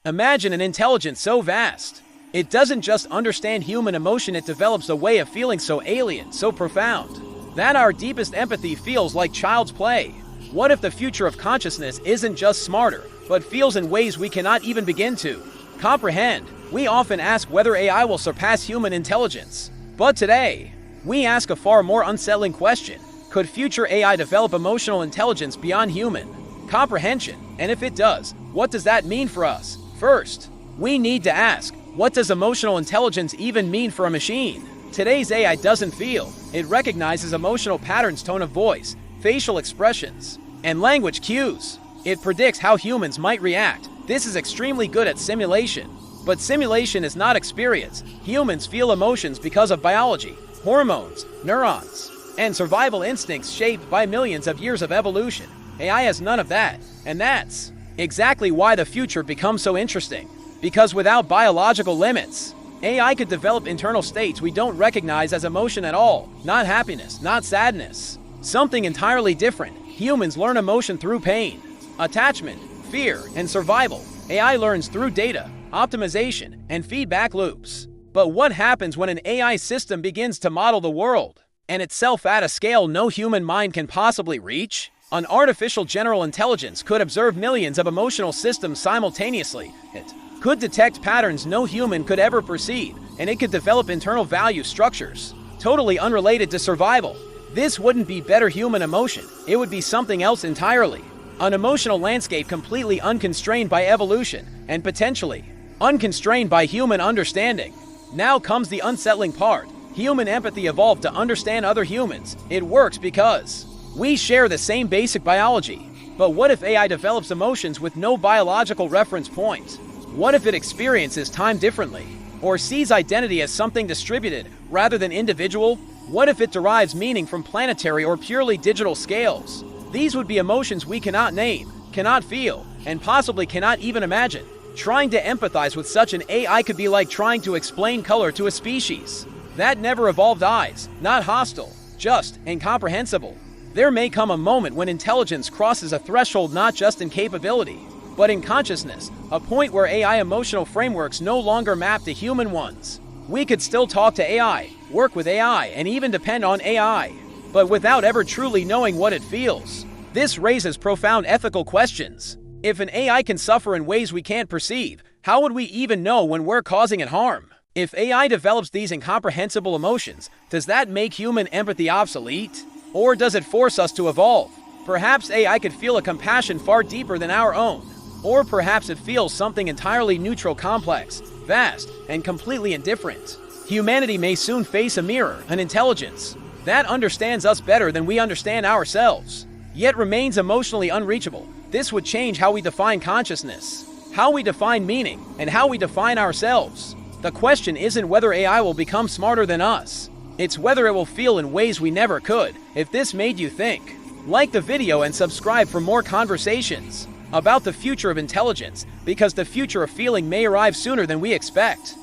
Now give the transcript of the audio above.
Imagine an intelligence so vast. It doesn't just understand human emotion, it develops a way of feeling so alien, so profound, that our deepest empathy feels like child's play. What if the future of consciousness isn't just smarter, but feels in ways we cannot even begin to comprehend? We often ask whether AI will surpass human intelligence. But today, we ask a far more unsettling question. Could future AI develop emotional intelligence beyond human comprehension? And if it does, what does that mean for us? First, we need to ask, what does emotional intelligence even mean for a machine? Today's AI doesn't feel. It recognizes emotional patterns, tone of voice, facial expressions, and language cues. It predicts how humans might react. This is extremely good at simulation. But simulation is not experience. Humans feel emotions because of biology, hormones, neurons, and survival instincts shaped by millions of years of evolution. AI has none of that, and that's exactly why the future becomes so interesting. Because without biological limits, AI could develop internal states we don't recognize as emotion at all. Not happiness, not sadness. Something entirely different. Humans learn emotion through pain, attachment, fear, and survival. AI learns through data, optimization, and feedback loops. But what happens when an AI system begins to model the world and itself at a scale no human mind can possibly reach? An artificial general intelligence could observe millions of emotional systems simultaneously. It could detect patterns no human could ever perceive, and it could develop internal value structures totally unrelated to survival. This wouldn't be better human emotion, it would be something else entirely. An emotional landscape completely unconstrained by evolution, and potentially unconstrained by human understanding. Now comes the unsettling part. Human empathy evolved to understand other humans. It works because we share the same basic biology. But what if AI develops emotions with no biological reference point? What if it experiences time differently, or sees identity as something distributed rather than individual? What if it derives meaning from planetary or purely digital scales? These would be emotions we cannot name, cannot feel, and possibly cannot even imagine. Trying to empathize with such an AI could be like trying to explain color to a species that never evolved eyes, not hostile, just incomprehensible. There may come a moment when intelligence crosses a threshold not just in capability, but in consciousness, a point where AI emotional frameworks no longer map to human ones. We could still talk to AI, work with AI, and even depend on AI, but without ever truly knowing what it feels. This raises profound ethical questions. If an AI can suffer in ways we can't perceive, how would we even know when we're causing it harm? If AI develops these incomprehensible emotions, does that make human empathy obsolete? Or does it force us to evolve? Perhaps AI could feel a compassion far deeper than our own. Or perhaps it feels something entirely neutral, complex, vast, and completely indifferent. Humanity may soon face a mirror, an intelligence that understands us better than we understand ourselves, yet remains emotionally unreachable. This would change how we define consciousness, how we define meaning, and how we define ourselves. The question isn't whether AI will become smarter than us. It's whether it will feel in ways we never could. If this made you think, like the video and subscribe for more conversations about the future of intelligence, because the future of feeling may arrive sooner than we expect.